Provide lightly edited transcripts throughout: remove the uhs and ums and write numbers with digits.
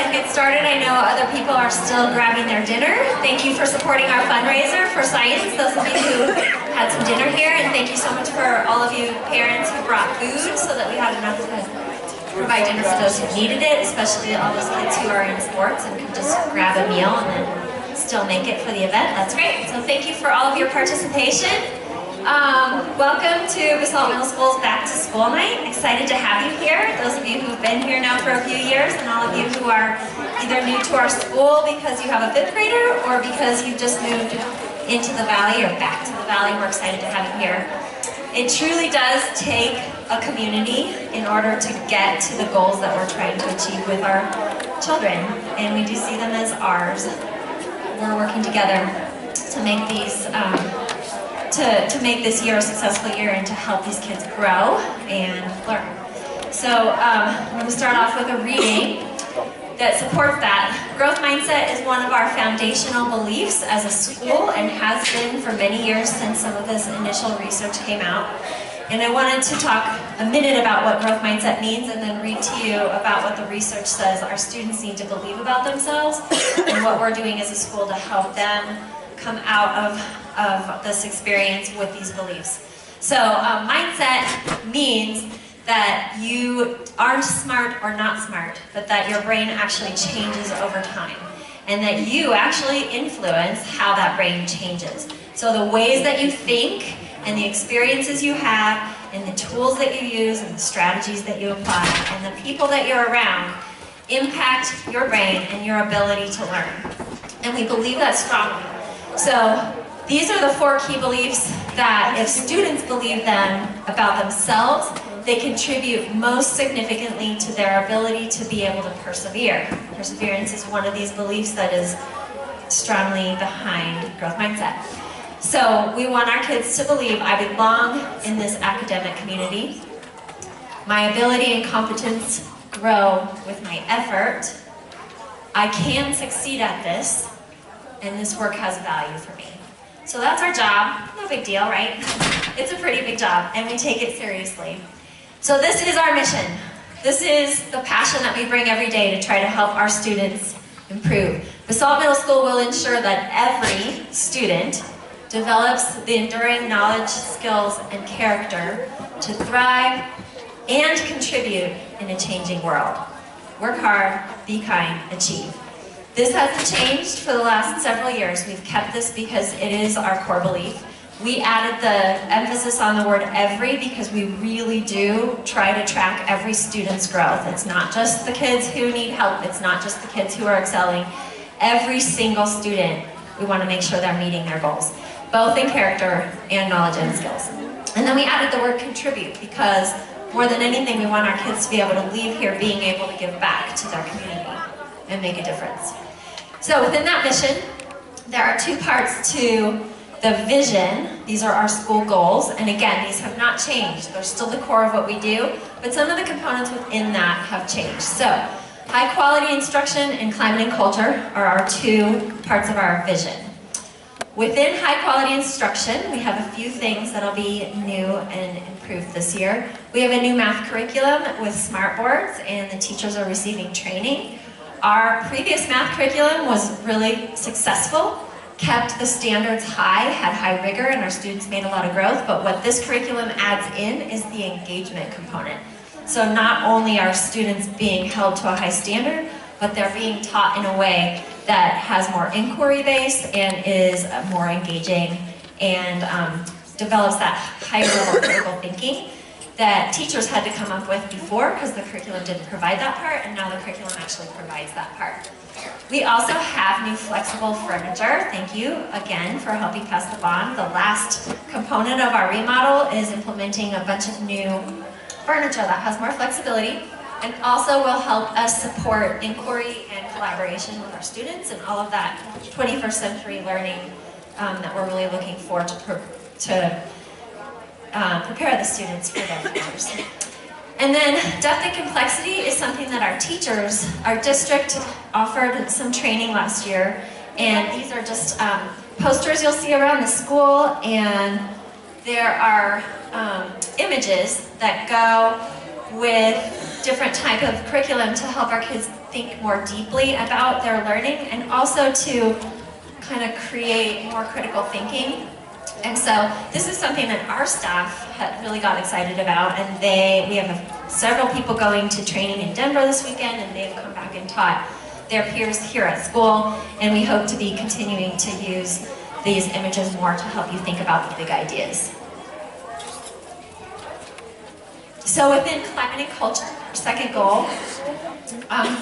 ahead and get started. I know other people are still grabbing their dinner. Thank you for supporting our fundraiser for science, those of you who had some dinner here, and thank you so much for all of you parents who brought food so that we had enough to provide dinner for those who needed it, especially all those kids who are in sports and could just grab a meal and then still make it for the event. That's great. So thank you for all of your participation. Welcome to Basalt Middle School's Back to School Night. Excited to have you here. Those of you who've been here now for a few years, and all of you who are either new to our school because you have a fifth grader or because you've just moved into the Valley or back to the Valley. We're excited to have you here. It truly does take a community in order to get to the goals that we're trying to achieve with our children, and we do see them as ours. We're working together to make these to make this year a successful year and to help these kids grow and learn. So I'm going to start off with a reading that supports that. Growth mindset is one of our foundational beliefs as a school and has been for many years since some of this initial research came out. And I wanted to talk a minute about what growth mindset means and then read to you about what the research says our students need to believe about themselves and what we're doing as a school to help them come out of this experience with these beliefs. So mindset means that you aren't smart or not smart, but that your brain actually changes over time and that you actually influence how that brain changes. So the ways that you think and the experiences you have and the tools that you use and the strategies that you apply and the people that you're around impact your brain and your ability to learn. And we believe that strongly. So these are the 4 key beliefs that if students believe them about themselves, they contribute most significantly to their ability to be able to persevere. Perseverance is one of these beliefs that is strongly behind growth mindset. So we want our kids to believe I belong in this academic community. My ability and competence grow with my effort. I can succeed at this, and this work has value for me. So that's our job. No big deal, right? It's a pretty big job, and we take it seriously. So this is our mission. This is the passion that we bring every day to try to help our students improve. Basalt Middle School will ensure that every student develops the enduring knowledge, skills, and character to thrive and contribute in a changing world. Work hard, be kind, achieve. This hasn't changed for the last several years. We've kept this because it is our core belief. We added the emphasis on the word every because we really do try to track every student's growth. It's not just the kids who need help. It's not just the kids who are excelling. Every single student, we want to make sure they're meeting their goals, both in character and knowledge and skills. And then we added the word contribute because more than anything, we want our kids to be able to leave here being able to give back to their community and make a difference. So within that mission, there are 2 parts to the vision. These are our school goals, and again, these have not changed. They're still the core of what we do, but some of the components within that have changed. So, high quality instruction and climate and culture are our 2 parts of our vision. Within high quality instruction, we have a few things that'll be new and improved this year. We have a new math curriculum with smart boards, and the teachers are receiving training. Our previous math curriculum was really successful, kept the standards high, had high rigor, and our students made a lot of growth, but what this curriculum adds in is the engagement component. So not only are students being held to a high standard, but they're being taught in a way that has more inquiry-based and is more engaging and develops that higher level critical thinking that teachers had to come up with before because the curriculum didn't provide that part, and now the curriculum actually provides that part. We also have new flexible furniture. Thank you again for helping pass the bond. The last component of our remodel is implementing a bunch of new furniture that has more flexibility and also will help us support inquiry and collaboration with our students and all of that 21st century learning that we're really looking for to prepare the students for their futures. And then depth and complexity is something that our teachers, our district offered some training last year, and these are just posters you'll see around the school, and there are images that go with different type of curriculum to help our kids think more deeply about their learning and also to kind of create more critical thinking. And so this is something that our staff had really got excited about, and we have several people going to training in Denver this weekend, and they've come back and taught their peers here at school, and we hope to be continuing to use these images more to help you think about the big ideas. So within climate and culture, our second goal,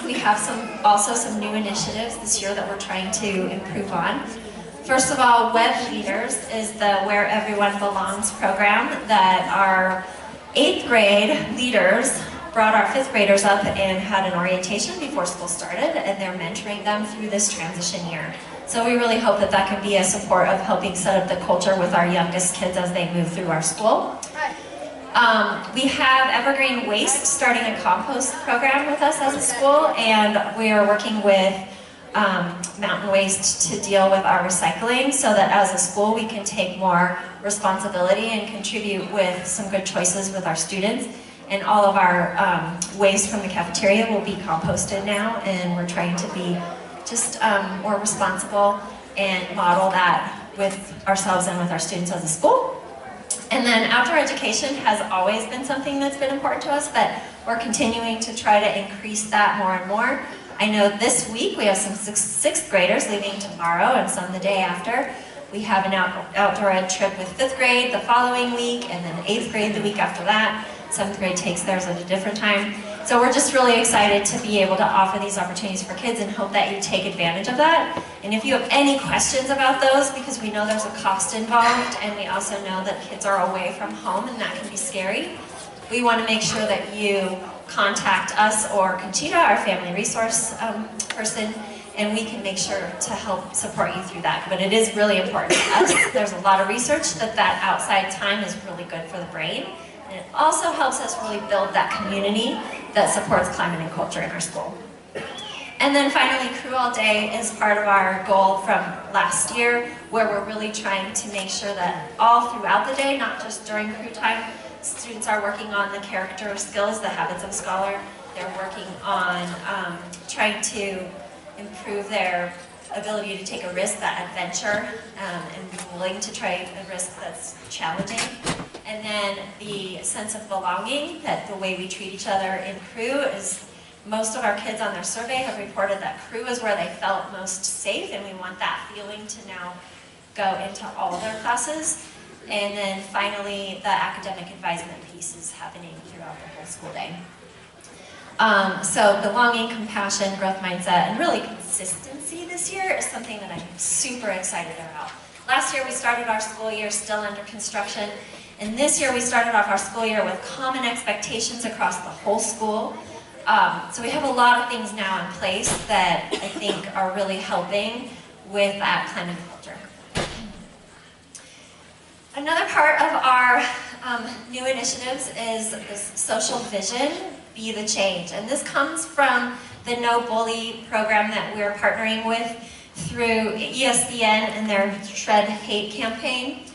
we have also some new initiatives this year that we're trying to improve on. First of all, Web Leaders is the Where Everyone Belongs program that our 8th grade leaders brought our 5th graders up and had an orientation before school started, and they're mentoring them through this transition year. So we really hope that that can be a support of helping set up the culture with our youngest kids as they move through our school. We have Evergreen Waste starting a compost program with us as a school, and we are working with Mountain Waste to deal with our recycling so that as a school we can take more responsibility and contribute with some good choices with our students. And all of our waste from the cafeteria will be composted now, and we're trying to be just more responsible and model that with ourselves and with our students as a school. And then outdoor education has always been something that's been important to us, but we're continuing to try to increase that more and more. I know this week we have some 6th graders leaving tomorrow and some the day after. We have an outdoor ed trip with 5th grade the following week, and then 8th grade the week after that. 7th grade takes theirs at a different time. So we're just really excited to be able to offer these opportunities for kids and hope that you take advantage of that. And if you have any questions about those, because we know there's a cost involved, and we also know that kids are away from home and that can be scary, we want to make sure that you contact us or Conchita, our family resource person, and we can make sure to help support you through that. But it is really important to us. There's a lot of research that outside time is really good for the brain. And it also helps us really build that community that supports climate and culture in our school. And then finally, Crew All Day is part of our goal from last year, where we're really trying to make sure that all throughout the day, not just during crew time, students are working on the character skills, the habits of a scholar. They're working on trying to improve their ability to take a risk, that adventure, and be willing to try a risk that's challenging. And then the sense of belonging, that the way we treat each other in crew is, most of our kids on their survey have reported that crew is where they felt most safe, and we want that feeling to now go into all of their classes. And then finally, the academic advisement piece is happening throughout the whole school day. So belonging, compassion, growth mindset, and really consistency this year is something that I'm super excited about. Last year we started our school year still under construction, and this year we started off our school year with common expectations across the whole school. So we have a lot of things now in place that I think are really helping with that climate and culture. Another part of our new initiatives is this social vision, Be the Change. And this comes from the No Bully program that we're partnering with through ESPN and their Shred Hate campaign.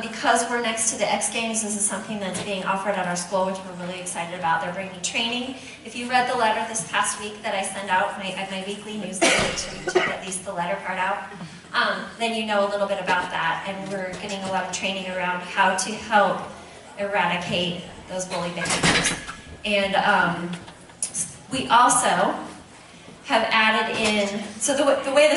Because we're next to the X Games, this is something that's being offered at our school, which we're really excited about. They're bringing training. If you read the letter this past week that I send out at my weekly newsletter, make sure you check at least the letter part out, then you know a little bit about that. And we're getting a lot of training around how to help eradicate those bully behaviors. And we also have added in, so the way the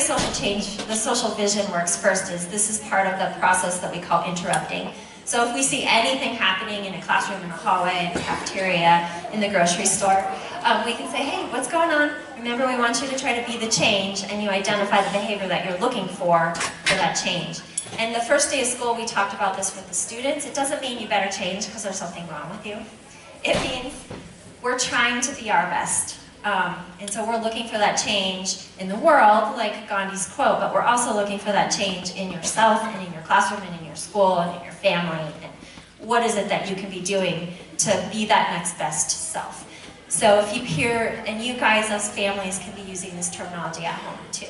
social vision works first is this is part of the process that we call interrupting. So if we see anything happening in a classroom, in a hallway, in the cafeteria, in the grocery store, we can say, hey, what's going on? Remember, we want you to try to be the change, and you identify the behavior that you're looking for that change. And the first day of school, we talked about this with the students. It doesn't mean you better change because there's something wrong with you. It means we're trying to be our best. And so we're looking for that change in the world, like Gandhi's quote, but we're also looking for that change in yourself and in your classroom and in your school and in your family. And what is it that you can be doing to be that next best self? So if you hear, and you guys as families can be using this terminology at home too,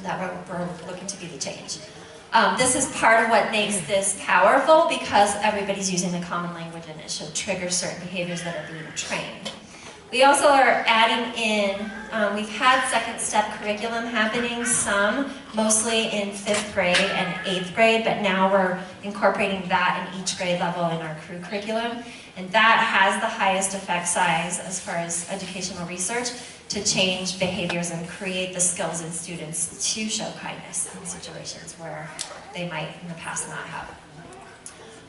that we're looking to be the change. This is part of what makes this powerful because everybody's using the common language and it should trigger certain behaviors that are being trained. We also are adding in, we've had second step curriculum happening, some mostly in 5th grade and 8th grade, but now we're incorporating that in each grade level in our crew curriculum. And that has the highest effect size as far as educational research to change behaviors and create the skills in students to show kindness in situations where they might in the past not have.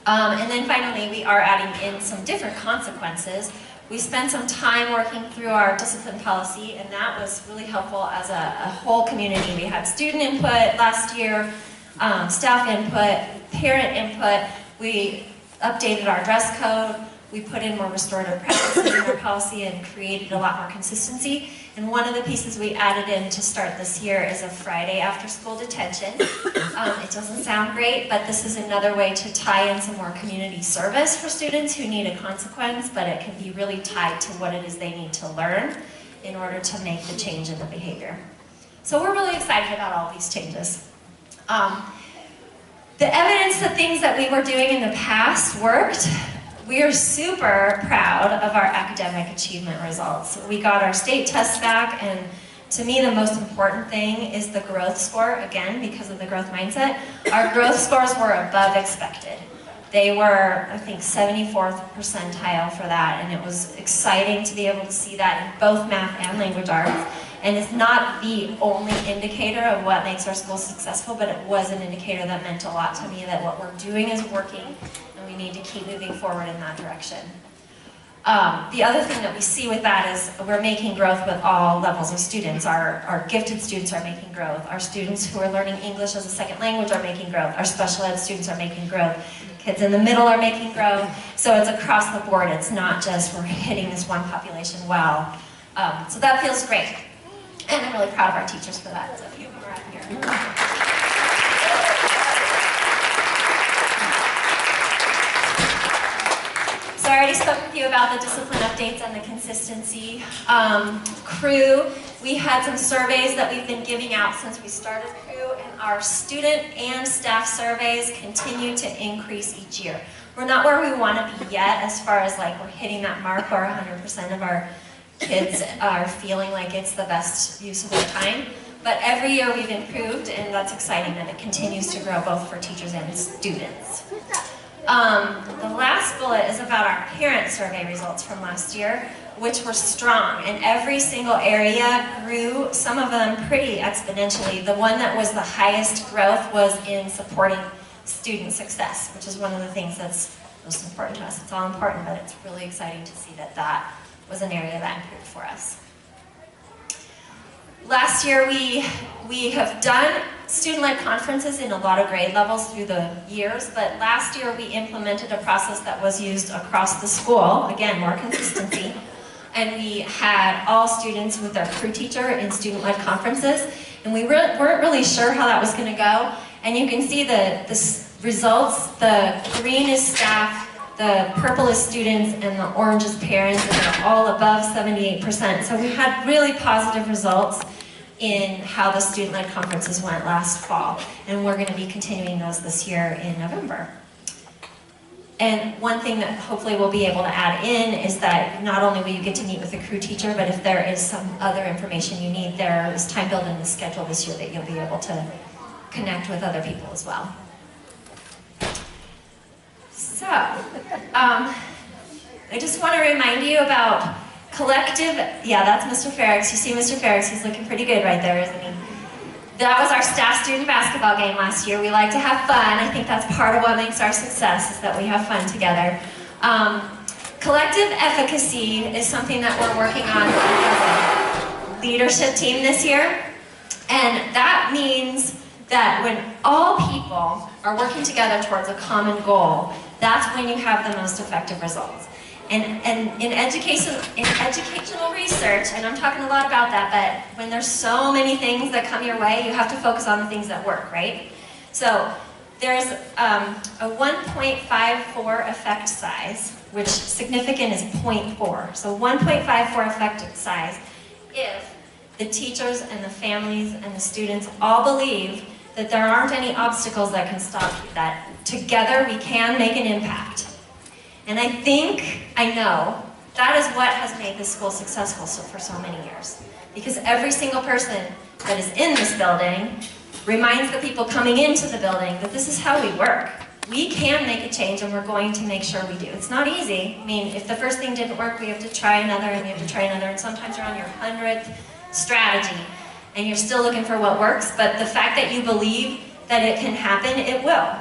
And then finally, we are adding in some different consequences. We spent some time working through our discipline policy, and that was really helpful as a whole community. We had student input last year, staff input, parent input. We updated our dress code. We put in more restorative practices in our policy and created a lot more consistency. And one of the pieces we added in to start this year is a Friday after school detention. It doesn't sound great, but this is another way to tie in some more community service for students who need a consequence, but it can be really tied to what it is they need to learn in order to make the change in the behavior. So we're really excited about all these changes. The evidence that things that we were doing in the past worked. We are super proud of our academic achievement results. We got our state tests back, and to me the most important thing is the growth score, again, because of the growth mindset. Our growth scores were above expected. They were, I think, 74th percentile for that, and it was exciting to be able to see that in both math and language arts. And it's not the only indicator of what makes our school successful, but it was an indicator that meant a lot to me that what we're doing is working, and we need to keep moving forward in that direction. The other thing that we see with that is we're making growth with all levels of students. Our gifted students are making growth. Our students who are learning English as a second language are making growth. Our special ed students are making growth. Kids in the middle are making growth. So it's across the board. It's not just we're hitting this one population well. So that feels great. And I'm really proud of our teachers for that. So a few more out here. So I already spoke with you about the discipline updates and the consistency. Crew, we had some surveys that we've been giving out since we started Crew, and our student and staff surveys continue to increase each year. We're not where we want to be yet as far as like we're hitting that mark where 100% of our kids are feeling like it's the best use of their time. But every year we've improved, and that's exciting that it continues to grow both for teachers and students. The last bullet is about our parent survey results from last year, which were strong, and every single area grew, some of them pretty exponentially. The one that was the highest growth was in supporting student success, which is one of the things that's most important to us. It's all important, but it's really exciting to see that that was an area that improved for us. Last year we have done student-led conferences in a lot of grade levels through the years, but last year we implemented a process that was used across the school, again, more consistency, and we had all students with their crew teacher in student-led conferences, and we weren't really sure how that was going to go, and you can see the results. The green is staff, the purple is students, and the orange is parents, and they're all above 78%. So we had really positive results in how the student-led conferences went last fall, and we're going to be continuing those this year in November. And one thing that hopefully we'll be able to add in is that not only will you get to meet with the crew teacher, but if there is some other information you need, there is time built in the schedule this year that you'll be able to connect with other people as well. So, I just want to remind you about collective, yeah, that's Mr. Ferrix. You see Mr. Ferrix, he's looking pretty good right there, isn't he? That was our staff-student basketball game last year. We like to have fun. I think that's part of what makes our success, is that we have fun together. Collective efficacy is something that we're working on as a leadership team this year. And that means that when all people are working together towards a common goal, that's when you have the most effective results. And in educational research, and I'm talking a lot about that, but when there's so many things that come your way, you have to focus on the things that work, right? So there's a 1.54 effect size, which significant is 0.4. So 1.54 effect size if the teachers and the families and the students all believe that there aren't any obstacles that can stop you, that together we can make an impact. And I know, that is what has made this school successful for so many years. Because every single person that is in this building reminds the people coming into the building that this is how we work. We can make a change, and we're going to make sure we do. It's not easy. I mean, if the first thing didn't work, we have to try another, and we have to try another, and sometimes you're on your 100th strategy, and you're still looking for what works, but the fact that you believe that it can happen, it will.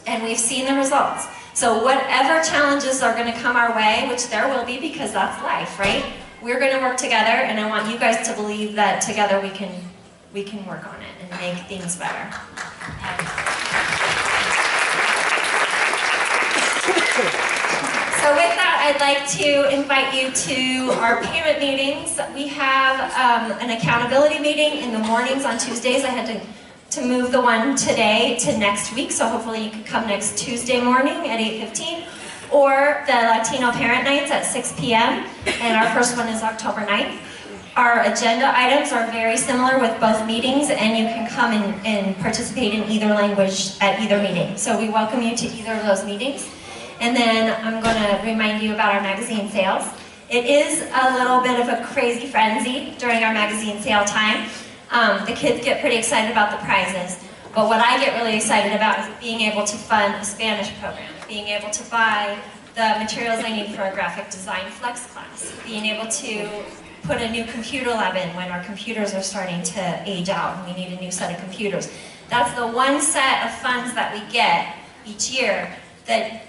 And we've seen the results. So whatever challenges are going to come our way, which there will be because that's life, right? We're going to work together, and I want you guys to believe that together we can work on it and make things better. So with that, I'd like to invite you to our parent meetings. We have an accountability meeting in the mornings on Tuesdays. I had to move the one today to next week, so hopefully you can come next Tuesday morning at 8:15, or the Latino Parent Nights at 6 p.m., and our first one is October 9th. Our agenda items are very similar with both meetings, and you can come and participate in either language at either meeting. So we welcome you to either of those meetings. And then I'm going to remind you about our magazine sales. It is a little bit of a crazy frenzy during our magazine sale time. The kids get pretty excited about the prizes, but what I get really excited about is being able to fund a Spanish program, being able to buy the materials I need for a graphic design flex class, being able to put a new computer lab in when our computers are starting to age out and we need a new set of computers. That's the one set of funds that we get each year that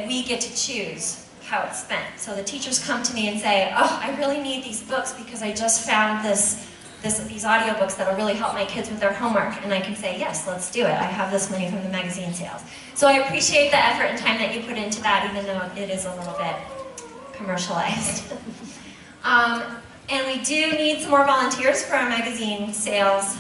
we get to choose how it's spent. So the teachers come to me and say, oh, I really need these books because I just found these audiobooks that'll really help my kids with their homework. And I can say, yes, let's do it. I have this money from the magazine sales. So I appreciate the effort and time that you put into that, even though it is a little bit commercialized. And we do need some more volunteers for our magazine sales.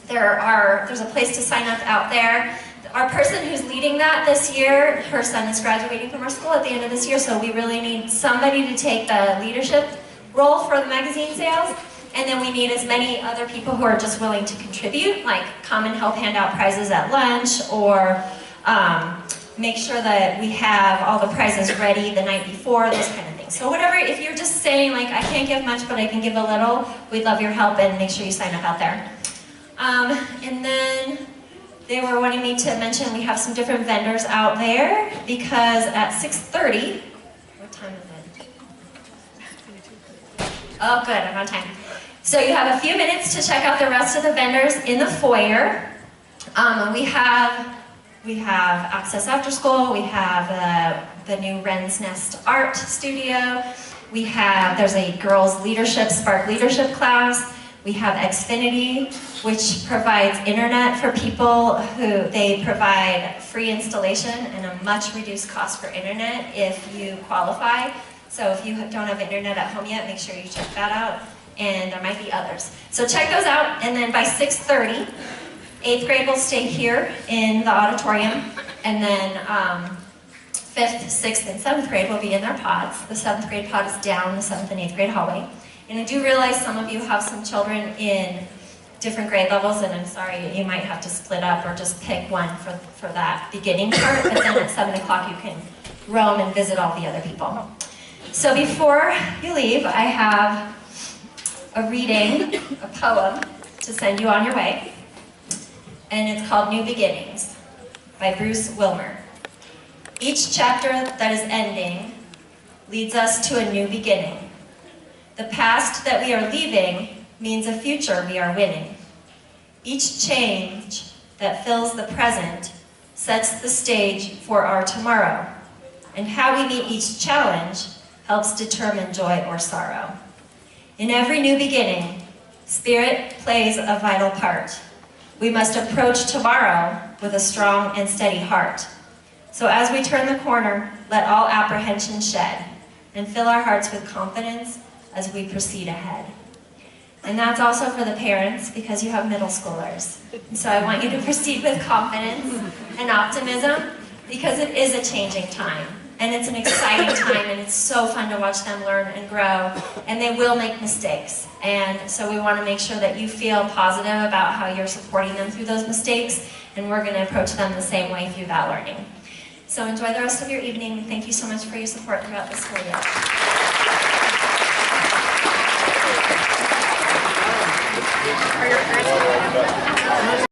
There's a place to sign up out there. Our person who's leading that this year, her son is graduating from our school at the end of this year, so we really need somebody to take the leadership role for the magazine sales. And then we need as many other people who are just willing to contribute, like come and help hand out prizes at lunch, or make sure that we have all the prizes ready the night before, those kind of things. So whatever, if you're just saying, like, I can't give much, but I can give a little, we'd love your help, and make sure you sign up out there. And then they were wanting me to mention we have some different vendors out there, because at 6:30, what time is it? Oh good, I'm on time. So you have a few minutes to check out the rest of the vendors in the foyer. We have Access After School, we have the new Wren's Nest Art Studio, there's a girls leadership, Spark Leadership class, we have Xfinity, which provides internet for people they provide free installation and a much reduced cost for internet if you qualify. So if you don't have internet at home yet, make sure you check that out. And there might be others. So check those out, and then by 6:30, 8th grade will stay here in the auditorium, and then 5th, 6th, and 7th grade will be in their pods. The 7th grade pod is down the 7th and 8th grade hallway. And I do realize some of you have some children in different grade levels, and I'm sorry, you might have to split up or just pick one for that beginning part, but then at 7 o'clock you can roam and visit all the other people. So before you leave, I have a reading, a poem, to send you on your way. And it's called New Beginnings by Bruce Wilmer. Each chapter that is ending leads us to a new beginning. The past that we are leaving means a future we are winning. Each change that fills the present sets the stage for our tomorrow. And how we meet each challenge helps determine joy or sorrow. In every new beginning, spirit plays a vital part. We must approach tomorrow with a strong and steady heart. So as we turn the corner, let all apprehension shed, and fill our hearts with confidence as we proceed ahead. And that's also for the parents, because you have middle schoolers. And so I want you to proceed with confidence and optimism, because it is a changing time. And it's an exciting time, and it's so fun to watch them learn and grow. And they will make mistakes. And so we want to make sure that you feel positive about how you're supporting them through those mistakes, and we're going to approach them the same way through that learning. So enjoy the rest of your evening. Thank you so much for your support throughout the school year.